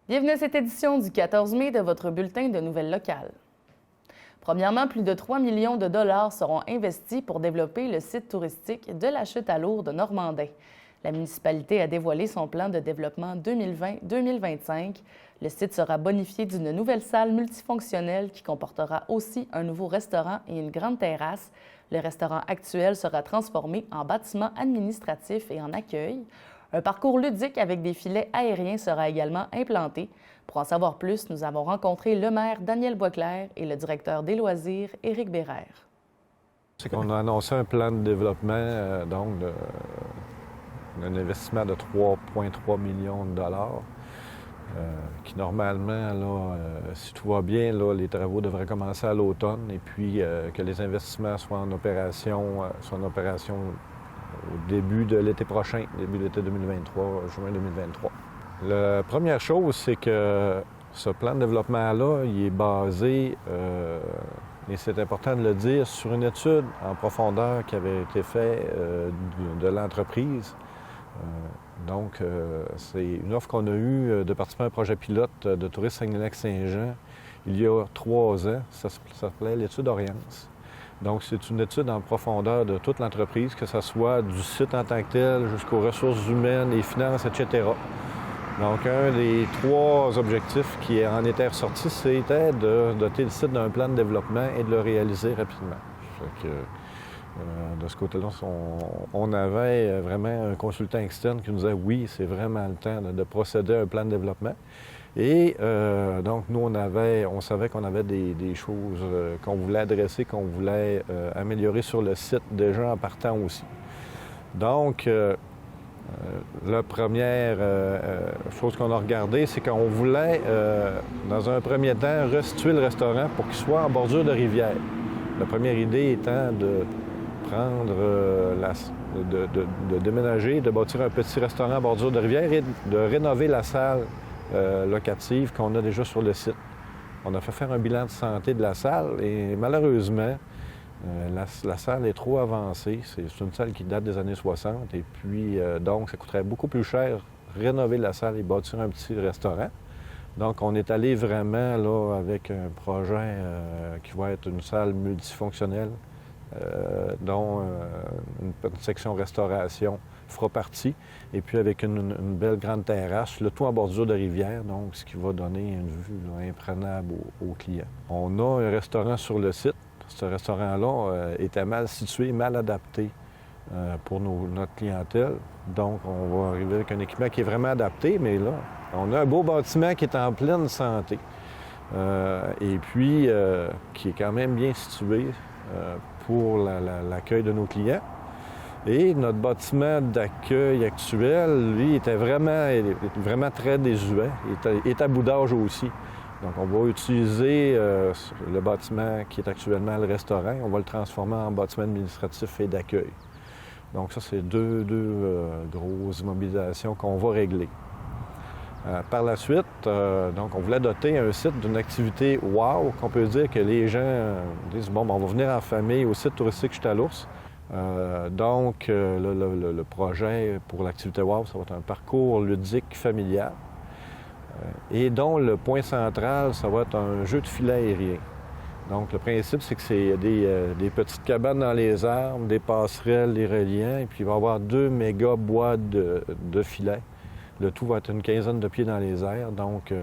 Bienvenue à cette édition du 14 mai de votre bulletin de nouvelles locales. Premièrement, plus de 3 millions de dollars seront investis pour développer le site touristique de la Chute à Lourdes Normandin. La municipalité a dévoilé son plan de développement 2020-2025. Le site sera bonifié d'une nouvelle salle multifonctionnelle qui comportera aussi un nouveau restaurant et une grande terrasse. Le restaurant actuel sera transformé en bâtiment administratif et en accueil. Un parcours ludique avec des filets aériens sera également implanté. Pour en savoir plus, nous avons rencontré le maire Daniel Boisclair et le directeur des loisirs, Éric Bérère. C'est qu'on a annoncé un plan de développement, un investissement de 3,3 millions de dollars, qui normalement, si tout va bien, les travaux devraient commencer à l'automne et puis que les investissements soient en opération au début de l'été prochain, début de l'été 2023, juin 2023. La première chose, c'est que ce plan de développement-là, il est basé, et c'est important de le dire, sur une étude en profondeur qui avait été faite de l'entreprise. C'est une offre qu'on a eue de participer à un projet pilote de tourisme Saguenay-Lac-Saint-Jean il y a 3 ans. Ça s'appelait l'étude Orience. Donc, c'est une étude en profondeur de toute l'entreprise, que ce soit du site en tant que tel jusqu'aux ressources humaines, les finances, etc. Donc, un des 3 objectifs qui en était ressorti, c'était de doter le site d'un plan de développement et de le réaliser rapidement. De ce côté-là, on avait vraiment un consultant externe qui nous disait « oui, c'est vraiment le temps de procéder à un plan de développement ». Et donc, nous, on savait qu'on avait des choses qu'on voulait adresser, qu'on voulait améliorer sur le site déjà en partant aussi. Donc, la première chose qu'on a regardée, c'est qu'on voulait, dans un premier temps, restituer le restaurant pour qu'il soit en bordure de rivière. La première idée étant de prendre, de déménager, de bâtir un petit restaurant en bordure de rivière et de rénover la salle locative qu'on a déjà sur le site. On a fait faire un bilan de santé de la salle et malheureusement, la salle est trop avancée. C'est une salle qui date des années 60 et puis donc ça coûterait beaucoup plus cher rénover la salle et bâtir un petit restaurant. Donc on est allé vraiment là avec un projet qui va être une salle multifonctionnelle dont une section restauration fera partie, et puis avec une belle grande terrasse, le tout en bordure de rivière, donc ce qui va donner une vue imprenable aux clients. On a un restaurant sur le site. Ce restaurant-là était mal situé, mal adapté pour notre clientèle. Donc, on va arriver avec un équipement qui est vraiment adapté, mais là, on a un beau bâtiment qui est en pleine santé et puis qui est quand même bien situé pour l'accueil de nos clients. Et notre bâtiment d'accueil actuel, lui, était vraiment très désuet. Il est à bout d'âge aussi. Donc, on va utiliser le bâtiment qui est actuellement le restaurant. On va le transformer en bâtiment administratif et d'accueil. Donc, ça, c'est deux grosses immobilisations qu'on va régler. Par la suite, donc, on voulait doter un site d'une activité wow, qu'on peut dire que les gens disent « bon, ben, on va venir en famille au site touristique Chute à l'Ours ». Le projet pour l'activité wow, ça va être un parcours ludique familial et dont le point central, ça va être un jeu de filet aérien. Donc, le principe, c'est que c'est des petites cabanes dans les arbres, des passerelles, des reliants, et puis il va y avoir 2 méga bois de filets. Le tout va être une quinzaine de pieds dans les airs, donc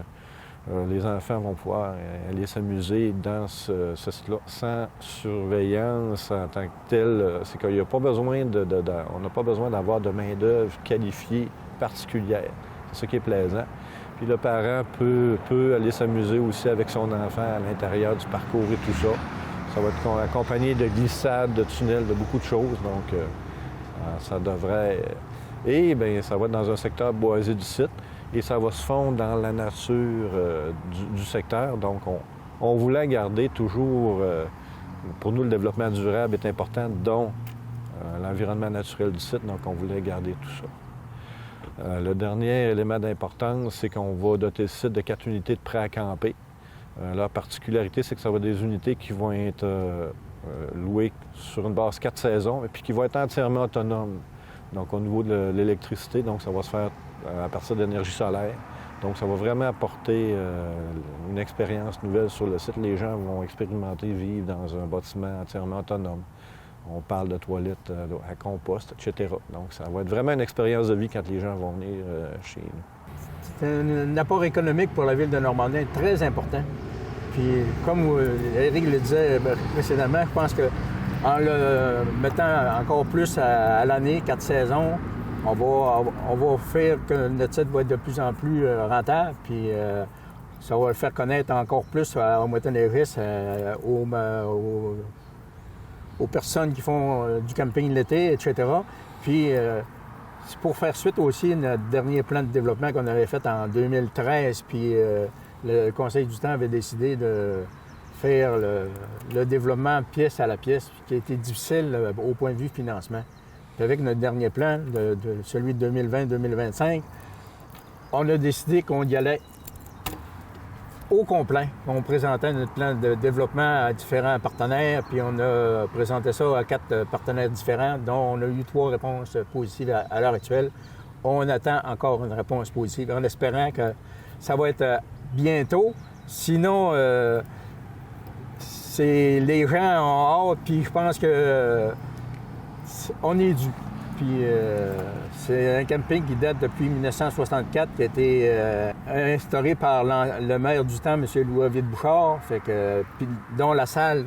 les enfants vont pouvoir aller s'amuser dans ce site-là sans surveillance en tant que tel. C'est qu'il n'y a pas besoin on n'a pas besoin d'avoir de main-d'œuvre qualifiée particulière. C'est ça qui est plaisant. Puis le parent peut aller s'amuser aussi avec son enfant à l'intérieur du parcours et tout ça. Ça va être accompagné de glissades, de tunnels, de beaucoup de choses. Donc, ça devrait... Et bien, ça va être dans un secteur boisé du site et ça va se fondre dans la nature du secteur. Donc, on voulait garder toujours... pour nous, le développement durable est important, dont l'environnement naturel du site. Donc, on voulait garder tout ça. Le dernier élément d'importance, c'est qu'on va doter le site de 4 unités de prêt à camper. Leur particularité, c'est que ça va être des unités qui vont être louées sur une base 4 saisons et puis qui vont être entièrement autonomes. Donc, au niveau de l'électricité, donc ça va se faire à partir d'énergie solaire. Donc, ça va vraiment apporter une expérience nouvelle sur le site. Les gens vont expérimenter vivre dans un bâtiment entièrement autonome. On parle de toilettes à compost, etc. Donc, ça va être vraiment une expérience de vie quand les gens vont venir chez nous. C'est un apport économique pour la ville de Normandin très important. Puis, comme Éric le disait précédemment, je pense qu'en le mettant encore plus à l'année, 4 saisons, on va faire que notre site va être de plus en plus rentable. Puis, ça va le faire connaître encore plus aux motoneiristes, aux personnes qui font du camping l'été, etc. Puis, c'est pour faire suite aussi à notre dernier plan de développement qu'on avait fait en 2013. Puis, le Conseil du temps avait décidé de faire le développement pièce à la pièce, qui a été difficile au point de vue financement. Puis avec notre dernier plan, celui de 2020-2025, on a décidé qu'on y allait au complet. On présentait notre plan de développement à différents partenaires, puis on a présenté ça à 4 partenaires différents, dont on a eu 3 réponses positives à l'heure actuelle. On attend encore une réponse positive, en espérant que ça va être bientôt. Sinon, les gens ont hâte, puis je pense que on est dû. Puis c'est un camping qui date depuis 1964, qui a été instauré par le maire du temps, M. Louis-Ovid Bouchard, puis dont la salle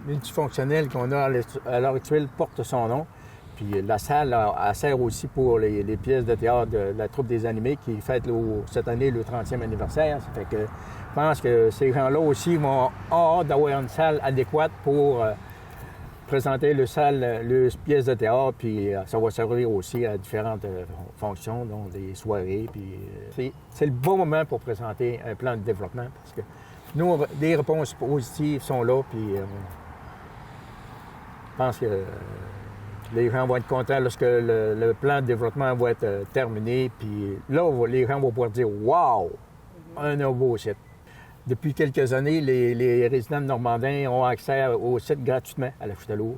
multifonctionnelle qu'on a à l'heure actuelle porte son nom. Puis la salle, elle sert aussi pour les pièces de théâtre de la troupe des animés qui fête cette année le 30e anniversaire. Ça fait que je pense que ces gens-là aussi vont avoir hâte d'avoir une salle adéquate pour présenter le pièces de théâtre, puis ça va servir aussi à différentes fonctions, donc des soirées. Puis c'est le bon moment pour présenter un plan de développement, parce que nous, des réponses positives sont là, puis je pense que les gens vont être contents lorsque le plan de développement va être terminé, puis là, les gens vont pouvoir dire « Wow! Un beau site ». Depuis quelques années, les résidents de Normandin ont accès au site gratuitement à la chute à l'eau.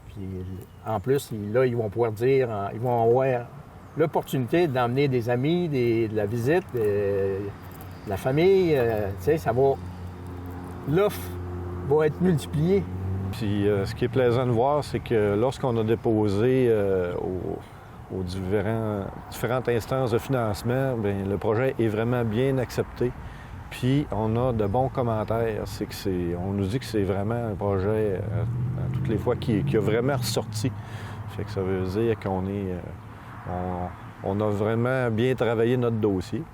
Puis en plus, là, ils vont pouvoir dire, ils vont avoir l'opportunité d'emmener des amis, de la visite, de la famille. Ça va... L'offre va être multipliée. Puis ce qui est plaisant de voir, c'est que lorsqu'on a déposé aux différentes instances de financement, bien, le projet est vraiment bien accepté. Puis on a de bons commentaires. On nous dit que c'est vraiment un projet, à toutes les fois, qui a vraiment ressorti. Fait que ça veut dire on a vraiment bien travaillé notre dossier.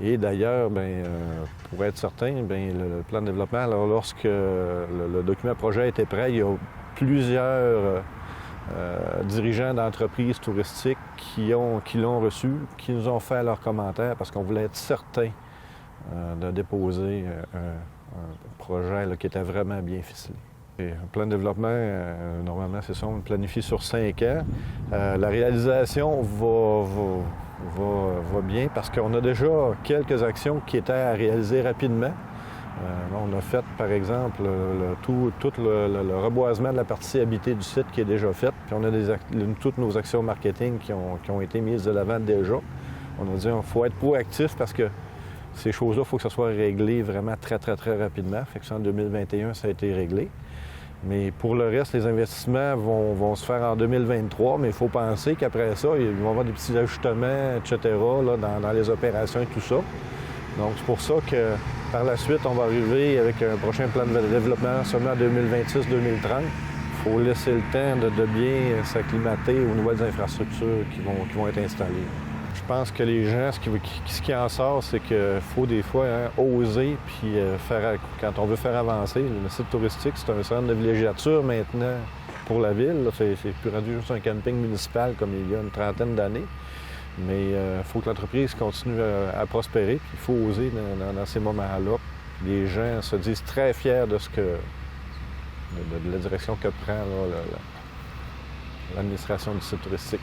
Et d'ailleurs, pour être certain, le plan de développement, alors lorsque le document projet était prêt, il y a plusieurs dirigeants d'entreprises touristiques qui l'ont reçu, qui nous ont fait leurs commentaires parce qu'on voulait être certain de déposer un projet qui était vraiment bien ficelé. Et un plan de développement, normalement, c'est ça, on le planifie sur 5 ans. La réalisation va bien parce qu'on a déjà quelques actions qui étaient à réaliser rapidement. On a fait, par exemple, tout le reboisement de la partie habitée du site qui est déjà fait. Puis on a toutes nos actions marketing qui ont été mises de l'avant déjà. On a dit qu'il faut être proactif parce que ces choses-là, il faut que ça soit réglé vraiment très, très, très rapidement. Fait que ça, en 2021, ça a été réglé. Mais pour le reste, les investissements vont se faire en 2023, mais il faut penser qu'après ça, il va y avoir des petits ajustements, etc., là, dans les opérations et tout ça. Donc, c'est pour ça que par la suite, on va arriver avec un prochain plan de développement seulement en 2026-2030. Il faut laisser le temps de bien s'acclimater aux nouvelles infrastructures qui vont être installées. Je pense que les gens, ce qui en sort, c'est qu'il faut des fois oser, puis quand on veut faire avancer. Le site touristique, c'est un centre de villégiature maintenant pour la ville. C'est plus rendu juste un camping municipal comme il y a une trentaine d'années. Mais il faut que l'entreprise continue à prospérer, puis il faut oser dans ces moments-là. Les gens se disent très fiers de la direction que prend l'administration du site touristique.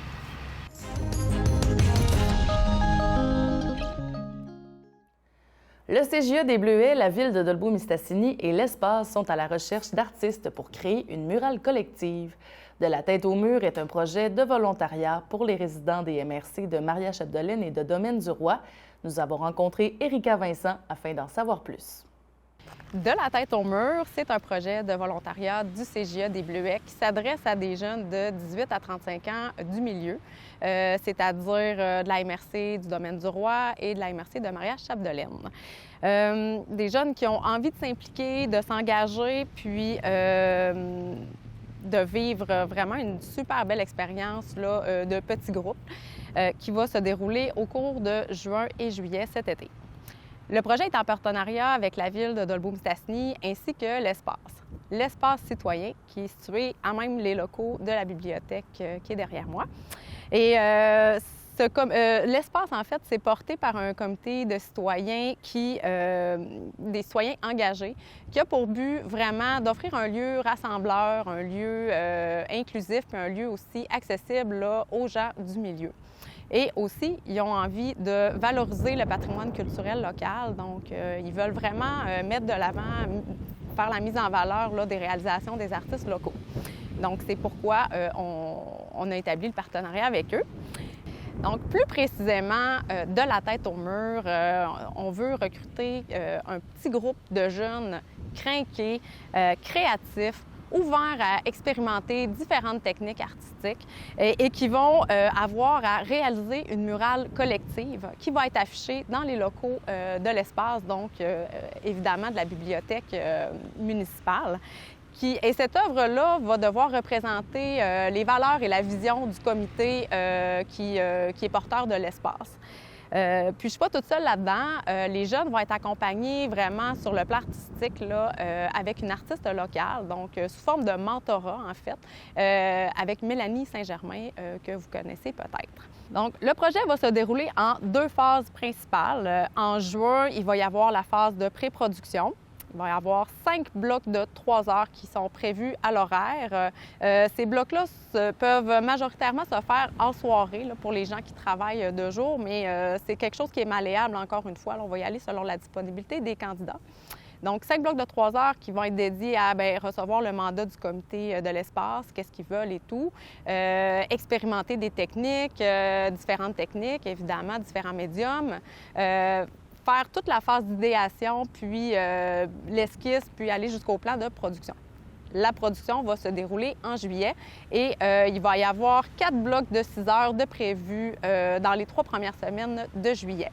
Le CJE des Bleuets, la ville de Dolbeau-Mistassini et l'Espace sont à la recherche d'artistes pour créer une murale collective. De la tête au mur est un projet de volontariat pour les résidents des MRC de Maria-Chapdelaine et de Domaine-du-Roi. Nous avons rencontré Érika Vincent afin d'en savoir plus. De la tête au mur, c'est un projet de volontariat du CJE des Bleuets qui s'adresse à des jeunes de 18 à 35 ans du milieu, c'est-à-dire de la MRC du Domaine-du-Roi et de la MRC de Maria-Chapdelaine. Des jeunes qui ont envie de s'impliquer, de s'engager, puis de vivre vraiment une super belle expérience là, de petits groupes qui va se dérouler au cours de juin et juillet cet été. Le projet est en partenariat avec la ville de Dolbeau-Mistassini ainsi que l'espace citoyen qui est situé à même les locaux de la bibliothèque qui est derrière moi. Et l'espace, en fait, c'est porté par un comité de citoyens des citoyens engagés, qui a pour but vraiment d'offrir un lieu rassembleur, un lieu inclusif, puis un lieu aussi accessible là, aux gens du milieu. Et aussi, ils ont envie de valoriser le patrimoine culturel local. Donc, ils veulent vraiment mettre de l'avant, faire la mise en valeur là, des réalisations des artistes locaux. Donc, c'est pourquoi on a établi le partenariat avec eux. Donc, plus précisément, de la tête au mur, on veut recruter un petit groupe de jeunes crinqués, créatifs, ouverts à expérimenter différentes techniques artistiques et qui vont avoir à réaliser une murale collective qui va être affichée dans les locaux de l'espace, donc évidemment de la bibliothèque municipale. Et cette œuvre-là va devoir représenter les valeurs et la vision du comité qui est porteur de l'espace. Puis je ne suis pas toute seule là-dedans. Les jeunes vont être accompagnés vraiment sur le plan artistique là, avec une artiste locale, donc sous forme de mentorat en fait, avec Mélanie Saint-Germain que vous connaissez peut-être. Donc le projet va se dérouler en 2 phases principales. En juin, il va y avoir la phase de pré-production. Il va y avoir 5 blocs de 3 heures qui sont prévus à l'horaire. Ces blocs-là peuvent majoritairement se faire en soirée là, pour les gens qui travaillent de jour, mais c'est quelque chose qui est malléable encore une fois. Là, on va y aller selon la disponibilité des candidats. Donc, 5 blocs de 3 heures qui vont être dédiés à recevoir le mandat du comité de l'espace, qu'est-ce qu'ils veulent et tout, expérimenter des techniques, différentes techniques, évidemment, différents médiums, faire toute la phase d'idéation, puis l'esquisse, puis aller jusqu'au plan de production. La production va se dérouler en juillet et il va y avoir 4 blocs de 6 heures de prévus dans les 3 premières semaines de juillet.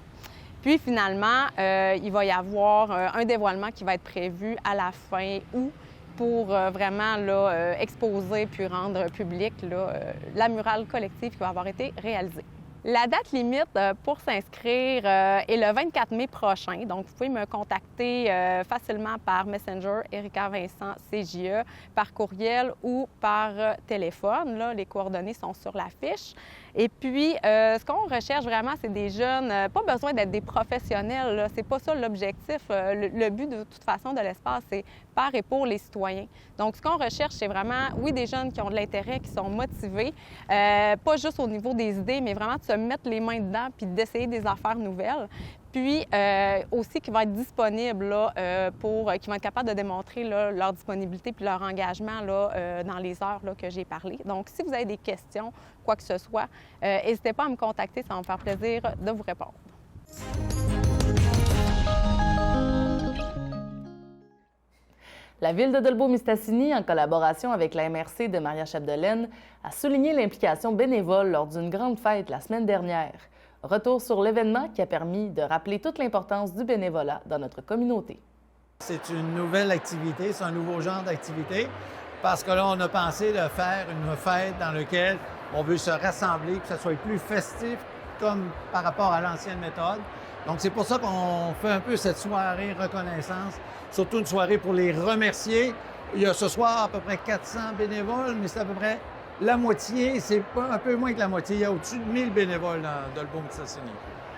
Puis finalement, il va y avoir un dévoilement qui va être prévu à la fin août pour vraiment là, exposer puis rendre public là, la murale collective qui va avoir été réalisée. La date limite pour s'inscrire est le 24 mai prochain. Donc, vous pouvez me contacter facilement par Messenger, Érika Vincent, CJE, par courriel ou par téléphone. Là, les coordonnées sont sur la fiche. Et puis, ce qu'on recherche vraiment, c'est des jeunes, pas besoin d'être des professionnels, c'est pas ça l'objectif. Le but, de toute façon, de l'espace, c'est par et pour les citoyens. Donc, ce qu'on recherche, c'est vraiment, oui, des jeunes qui ont de l'intérêt, qui sont motivés, pas juste au niveau des idées, mais vraiment de se mettre les mains dedans puis d'essayer des affaires nouvelles. Puis aussi qui vont être disponibles là, qui vont être capables de démontrer là, leur disponibilité puis leur engagement là, dans les heures là, que j'ai parlé. Donc, si vous avez des questions, quoi que ce soit, n'hésitez pas à me contacter, ça va me faire plaisir de vous répondre. La ville de Dolbeau-Mistassini, en collaboration avec la MRC de Maria-Chapdelaine, a souligné l'implication bénévole lors d'une grande fête la semaine dernière. Retour sur l'événement qui a permis de rappeler toute l'importance du bénévolat dans notre communauté. C'est une nouvelle activité, c'est un nouveau genre d'activité, parce que là, on a pensé de faire une fête dans laquelle on veut se rassembler, que ce soit plus festif comme par rapport à l'ancienne méthode. Donc, c'est pour ça qu'on fait un peu cette soirée reconnaissance, surtout une soirée pour les remercier. Il y a ce soir à peu près 400 bénévoles, mais c'est à peu près la moitié, c'est pas un peu moins que la moitié. Il y a au-dessus de 1000 bénévoles dans Dolbeau-Mistassini.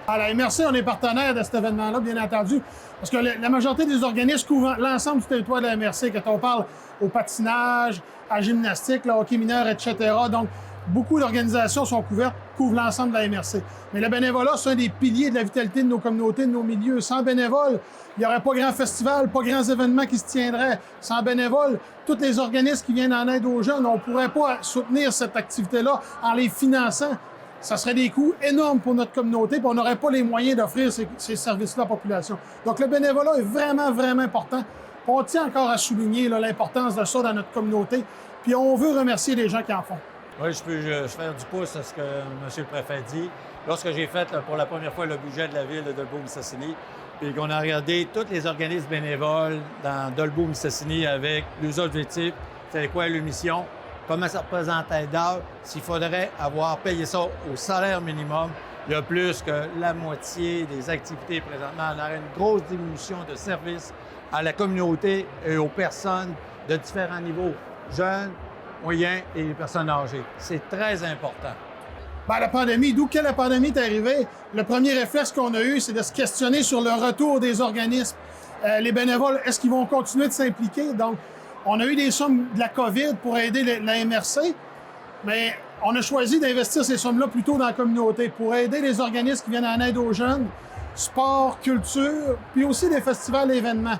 À la MRC, on est partenaire de cet événement-là, bien entendu, parce que la majorité des organismes couvrent l'ensemble du territoire de la MRC, quand on parle au patinage, à la gymnastique, le hockey mineur, etc. Donc, beaucoup d'organisations sont couvertes couvre l'ensemble de la MRC. Mais le bénévolat, c'est un des piliers de la vitalité de nos communautés, de nos milieux. Sans bénévoles, il n'y aurait pas grand festival, pas grands événements qui se tiendraient. Sans bénévoles, tous les organismes qui viennent en aide aux jeunes, on ne pourrait pas soutenir cette activité-là en les finançant. Ça serait des coûts énormes pour notre communauté, puis on n'aurait pas les moyens d'offrir ces services-là à la population. Donc, le bénévolat est vraiment, vraiment important. Puis on tient encore à souligner là, l'importance de ça dans notre communauté, puis on veut remercier les gens qui en font. Oui, je peux faire du pouce à ce que M. le préfet dit. Lorsque j'ai fait pour la première fois le budget de la ville de Dolbeau-Mistassini, puis qu'on a regardé tous les organismes bénévoles dans Dolbeau-Mistassini avec les objectifs, c'est quoi leur mission, comment ça représentait d'heures, s'il faudrait avoir payé ça au salaire minimum, il y a plus que la moitié des activités présentement. On aurait une grosse diminution de services à la communauté et aux personnes de différents niveaux, jeunes, moyens et les personnes âgées. C'est très important. Bien, la pandémie, d'où que la pandémie est arrivée, le premier réflexe qu'on a eu, c'est de se questionner sur le retour des organismes. Les bénévoles, est-ce qu'ils vont continuer de s'impliquer? Donc, on a eu des sommes de la COVID pour aider la MRC, mais on a choisi d'investir ces sommes-là plutôt dans la communauté pour aider les organismes qui viennent en aide aux jeunes, sport, culture, puis aussi des festivals et événements.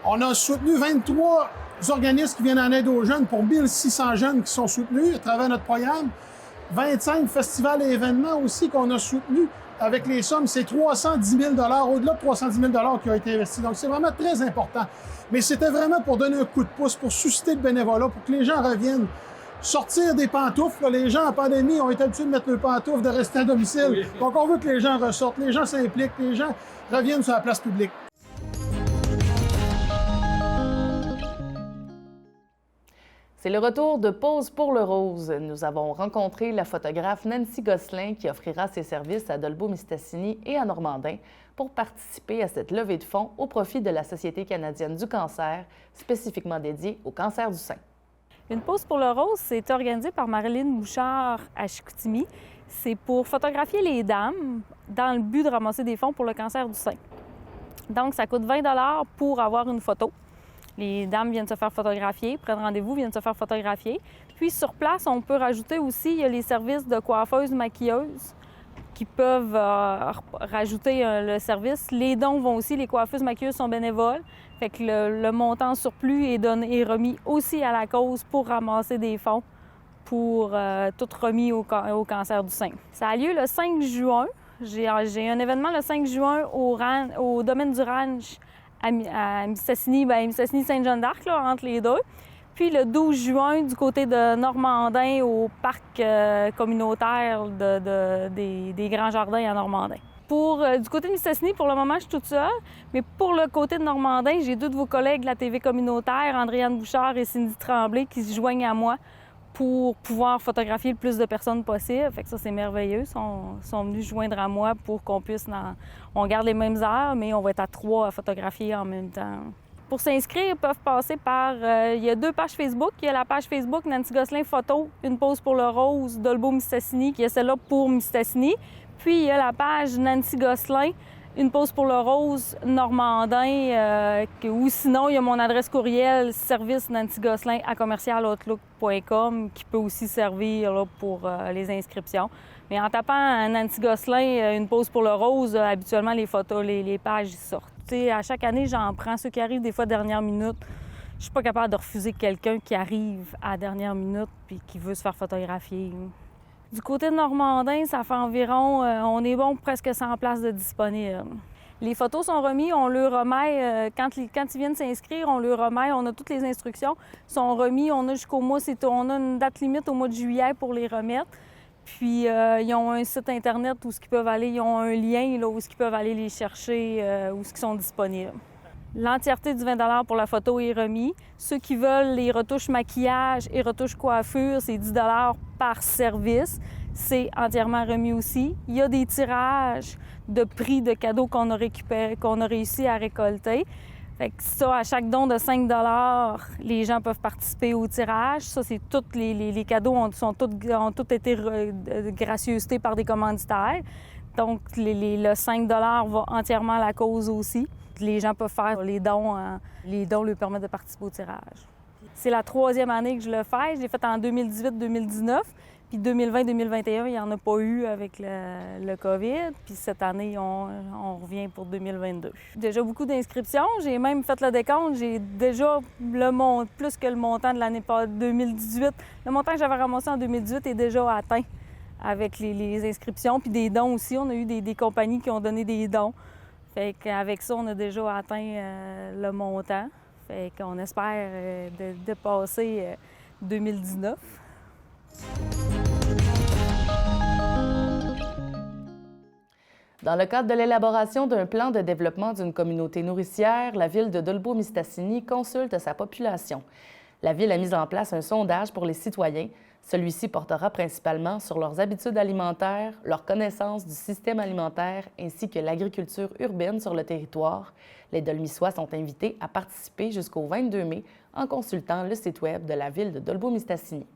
On a soutenu 23 organismes qui viennent en aide aux jeunes pour 1600 jeunes qui sont soutenus à travers notre programme. 25 festivals et événements aussi qu'on a soutenus avec les sommes. C'est 310 000 au-delà de 310 000 qui ont été investis. Donc, c'est vraiment très important. Mais c'était vraiment pour donner un coup de pouce, pour susciter le bénévolat, pour que les gens reviennent. Sortir des pantoufles. Là, les gens en pandémie ont été habitués de mettre leurs pantoufles, de rester à domicile. Oui. Donc, on veut que les gens ressortent, les gens s'impliquent, les gens reviennent sur la place publique. C'est le retour de Pause pour le rose. Nous avons rencontré la photographe Nancy Gosselin qui offrira ses services à Dolbeau-Mistassini et à Normandin pour participer à cette levée de fonds au profit de la Société canadienne du cancer, spécifiquement dédiée au cancer du sein. Une Pause pour le rose, c'est organisé par Marilyn Bouchard à Chicoutimi. C'est pour photographier les dames dans le but de ramasser des fonds pour le cancer du sein. Donc, ça coûte 20 $ pour avoir une photo. Les dames viennent se faire photographier, prennent rendez-vous, viennent se faire photographier. Puis sur place, on peut rajouter aussi, il y a les services de coiffeuses, maquilleuses qui peuvent rajouter le service. Les dons vont aussi, les coiffeuses, maquilleuses sont bénévoles. Fait que le montant surplus est remis aussi à la cause pour ramasser des fonds pour tout remis au cancer du sein. Ça a lieu le 5 juin. J'ai un événement le 5 juin au domaine du ranch à Mistassini, Mistassini-Sainte-Jeanne-d'Arc, là, entre les deux. Puis le 12 juin, du côté de Normandin, au parc communautaire des Grands Jardins à Normandin. Du côté de Mistassini, pour le moment, je suis toute seule. Mais pour le côté de Normandin, j'ai deux de vos collègues de la TV communautaire, Andréane Bouchard et Cindy Tremblay, qui se joignent à moi pour pouvoir photographier le plus de personnes possible. Fait que ça, c'est merveilleux. Ils sont venus se joindre à moi pour qu'on puisse... On garde les mêmes heures, mais on va être à 3 à photographier en même temps. Pour s'inscrire, ils peuvent passer par... il y a 2 pages Facebook. Il y a la page Facebook Nancy Gosselin Photo, Une Pause pour le rose, Dolbeau-Mistassini, qui est celle-là pour Mistassini. Puis, il y a la page Nancy Gosselin, Une Pause pour le rose, Normandin, ou sinon, il y a mon adresse courriel, service nancygosselin@commercialoutlook.com, qui peut aussi servir là, pour les inscriptions. Mais en tapant Nancy Gosselin, Une Pause pour le rose, habituellement, les photos, les pages sortent. T'sais, à chaque année, j'en prends ceux qui arrivent des fois dernière minute. Je suis pas capable de refuser quelqu'un qui arrive à la dernière minute puis qui veut se faire photographier. Du côté de Normandin, ça fait environ, on est bon presque 100 places de disponibles. Les photos sont remises, on leur remet, quand ils viennent s'inscrire, on leur remet, on a toutes les instructions, sont remis, on a jusqu'au mois, on a une date limite au mois de juillet pour les remettre. Puis, ils ont un site Internet où ils peuvent aller, ils ont un lien là, où ils peuvent aller les chercher, où ils sont disponibles. L'entièreté du 20 $ pour la photo est remis. Ceux qui veulent les retouches maquillage et retouches coiffure, c'est 10 $ par service. C'est entièrement remis aussi. Il y a des tirages de prix de cadeaux qu'on a réussi à récolter. Fait que ça, à chaque don de 5 $, les gens peuvent participer au tirage. Ça, c'est tous les cadeaux ont tous été gracieusetés par des commanditaires. Donc, le 5 $ va entièrement à la cause aussi. Les gens peuvent faire les dons. Les dons leur permettent de participer au tirage. C'est la 3e année que je le fais. Je l'ai fait en 2018-2019. Puis 2020-2021, il n'y en a pas eu avec le COVID. Puis cette année, on revient pour 2022. Déjà beaucoup d'inscriptions. J'ai même fait le décompte. J'ai déjà plus que le montant de l'année 2018. Le montant que j'avais ramassé en 2018 est déjà atteint avec les inscriptions. Puis des dons aussi. On a eu des compagnies qui ont donné des dons. Fait qu'avec ça, on a déjà atteint le montant. Fait qu'on espère dépasser 2019. Dans le cadre de l'élaboration d'un plan de développement d'une communauté nourricière, la ville de Dolbeau-Mistassini consulte sa population. La ville a mis en place un sondage pour les citoyens. Celui-ci portera principalement sur leurs habitudes alimentaires, leur connaissance du système alimentaire ainsi que l'agriculture urbaine sur le territoire. Les Dolmissois sont invités à participer jusqu'au 22 mai en consultant le site web de la ville de Dolbeau-Mistassini.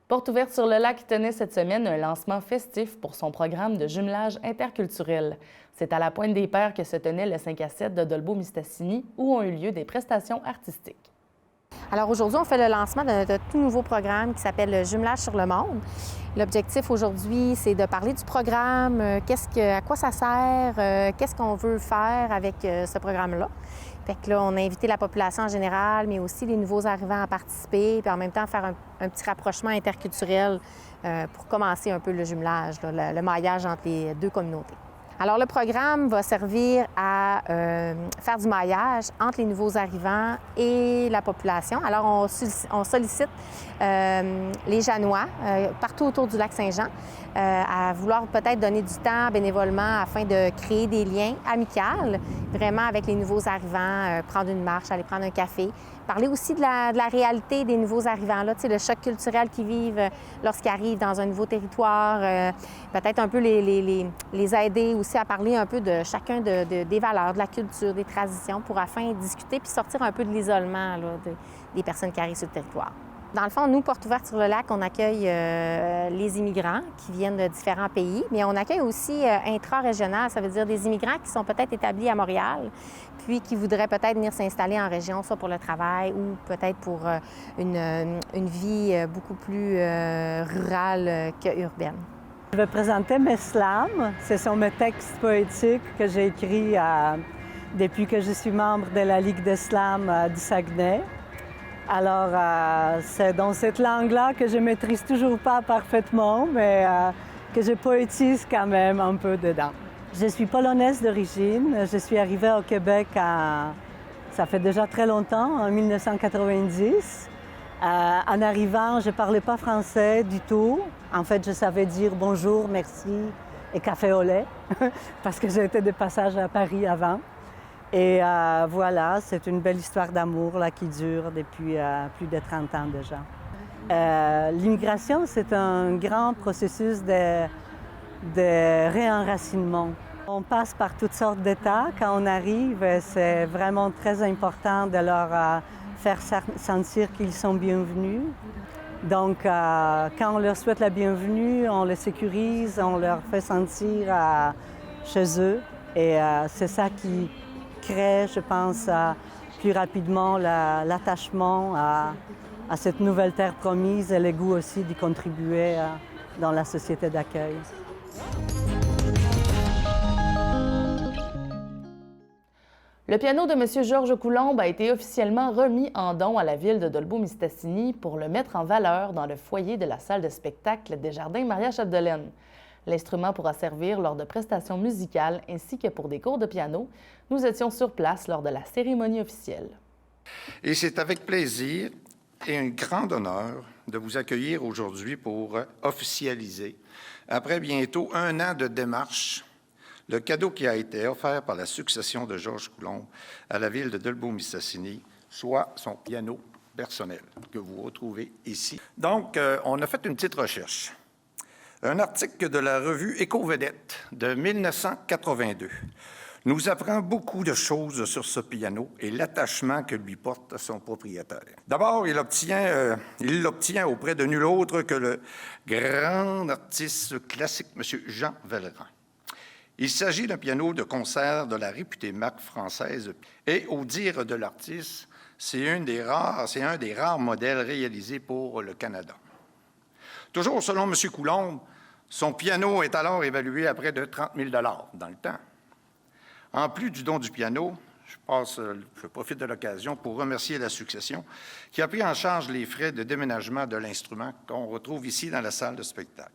Porte ouverte sur le lac tenait cette semaine un lancement festif pour son programme de jumelage interculturel. C'est à la Pointe des Pères que se tenait le 5 à 7 de Dolbeau-Mistassini où ont eu lieu des prestations artistiques. Alors aujourd'hui, on fait le lancement d'un tout nouveau programme qui s'appelle le Jumelage sur le monde. L'objectif aujourd'hui, c'est de parler du programme, à quoi ça sert, qu'est-ce qu'on veut faire avec ce programme-là. Fait que là, on a invité la population en général, mais aussi les nouveaux arrivants à participer, puis en même temps faire un petit rapprochement interculturel pour commencer un peu le jumelage, là, le maillage entre les deux communautés. Alors, le programme va servir à faire du maillage entre les nouveaux arrivants et la population. Alors, on sollicite les Janois, partout autour du lac Saint-Jean, à vouloir peut-être donner du temps bénévolement afin de créer des liens amicaux, vraiment avec les nouveaux arrivants, prendre une marche, aller prendre un café. Parler aussi de la réalité des nouveaux arrivants-là, tu sais, le choc culturel qu'ils vivent lorsqu'ils arrivent dans un nouveau territoire. Peut-être un peu les aider aussi à parler un peu de chacun des valeurs, de la culture, des traditions, pour afin de discuter puis sortir un peu de l'isolement des personnes qui arrivent sur le territoire. Dans le fond, nous, Porte ouverte sur le lac, on accueille les immigrants qui viennent de différents pays, mais on accueille aussi intra-régional, ça veut dire des immigrants qui sont peut-être établis à Montréal, puis qui voudraient peut-être venir s'installer en région, soit pour le travail ou peut-être pour une vie beaucoup plus rurale qu'urbaine. Je vais présenter mes slams. Ce sont mes textes poétiques que j'ai écrits depuis que je suis membre de la Ligue des slams du Saguenay. Alors, c'est dans cette langue-là que je ne maîtrise toujours pas parfaitement, mais que je poétise quand même un peu dedans. Je suis polonaise d'origine. Je suis arrivée au Québec, ça fait déjà très longtemps, en 1990. En arrivant, je ne parlais pas français du tout. En fait, je savais dire bonjour, merci et café au lait, parce que j'étais de passage à Paris avant. Et voilà, c'est une belle histoire d'amour là, qui dure depuis plus de 30 ans déjà. L'immigration, c'est un grand processus de réenracinement. On passe par toutes sortes d'états. Quand on arrive, c'est vraiment très important de leur faire sentir qu'ils sont bienvenus. Donc, quand on leur souhaite la bienvenue, on les sécurise, on leur fait sentir chez eux. Et c'est ça qui crée, je pense, plus rapidement l'attachement à cette nouvelle terre promise et le goût aussi d'y contribuer dans la société d'accueil. Le piano de M. Georges Coulombe a été officiellement remis en don à la ville de Dolbeau-Mistassini pour le mettre en valeur dans le foyer de la salle de spectacle des Jardins Maria-Chapdelaine. L'instrument pourra servir lors de prestations musicales ainsi que pour des cours de piano. Nous étions sur place lors de la cérémonie officielle. Et c'est avec plaisir et un grand honneur de vous accueillir aujourd'hui pour officialiser, après bientôt 1 an de démarche, le cadeau qui a été offert par la succession de Georges Coulombe à la ville de Dolbeau-Mistassini, soit son piano personnel que vous retrouvez ici. Donc, on a fait une petite recherche. Un article de la revue Éco-Vedette de 1982 nous apprend beaucoup de choses sur ce piano et l'attachement que lui porte son propriétaire. D'abord, il l'obtient auprès de nul autre que le grand artiste classique, M. Jean Valjean. Il s'agit d'un piano de concert de la réputée marque française et, au dire de l'artiste, c'est un des rares modèles réalisés pour le Canada. Toujours selon M. Coulombe, son piano est alors évalué à près de 30 000 $ dans le temps. En plus du don du piano, je profite de l'occasion pour remercier la succession qui a pris en charge les frais de déménagement de l'instrument qu'on retrouve ici dans la salle de spectacle.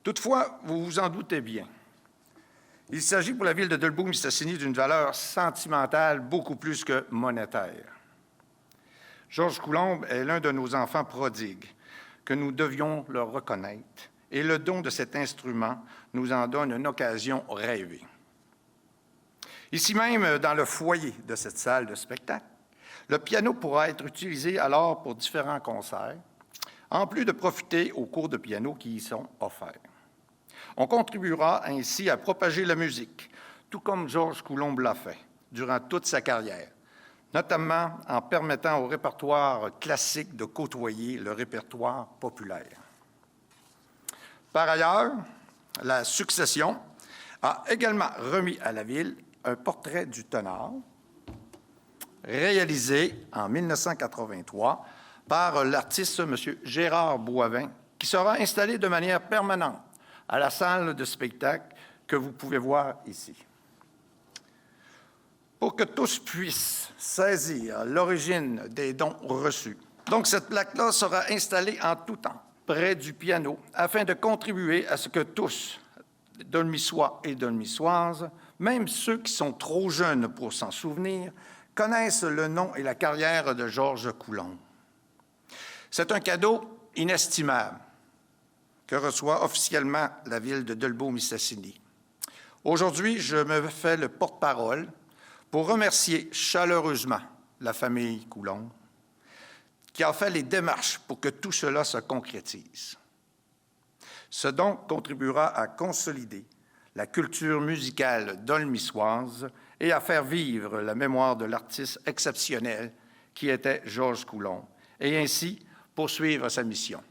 Toutefois, vous vous en doutez bien, il s'agit pour la ville de Dolbeau-Mistassini d'une valeur sentimentale beaucoup plus que monétaire. Georges Coulombe est l'un de nos enfants prodigues que nous devions leur reconnaître, et le don de cet instrument nous en donne une occasion rêvée. Ici même, dans le foyer de cette salle de spectacle, le piano pourra être utilisé alors pour différents concerts, en plus de profiter aux cours de piano qui y sont offerts. On contribuera ainsi à propager la musique, tout comme Georges Coulombe l'a fait durant toute sa carrière, notamment en permettant au répertoire classique de côtoyer le répertoire populaire. Par ailleurs, la succession a également remis à la Ville un portrait du ténor, réalisé en 1983 par l'artiste M. Gérard Boivin, qui sera installé de manière permanente à la salle de spectacle que vous pouvez voir ici. Pour que tous puissent saisir l'origine des dons reçus. Donc, cette plaque-là sera installée en tout temps, près du piano, afin de contribuer à ce que tous, Dolmissois et Dolmissoises, même ceux qui sont trop jeunes pour s'en souvenir, connaissent le nom et la carrière de Georges Coulombe. C'est un cadeau inestimable que reçoit officiellement la ville de Dolbeau-Mistassini. Aujourd'hui, je me fais le porte-parole pour remercier chaleureusement la famille Coulombe qui a fait les démarches pour que tout cela se concrétise. Ce don contribuera à consolider la culture musicale dolmissoise et à faire vivre la mémoire de l'artiste exceptionnel qui était Georges Coulombe, et ainsi poursuivre sa mission.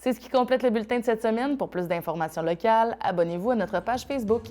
C'est ce qui complète le bulletin de cette semaine. Pour plus d'informations locales, abonnez-vous à notre page Facebook.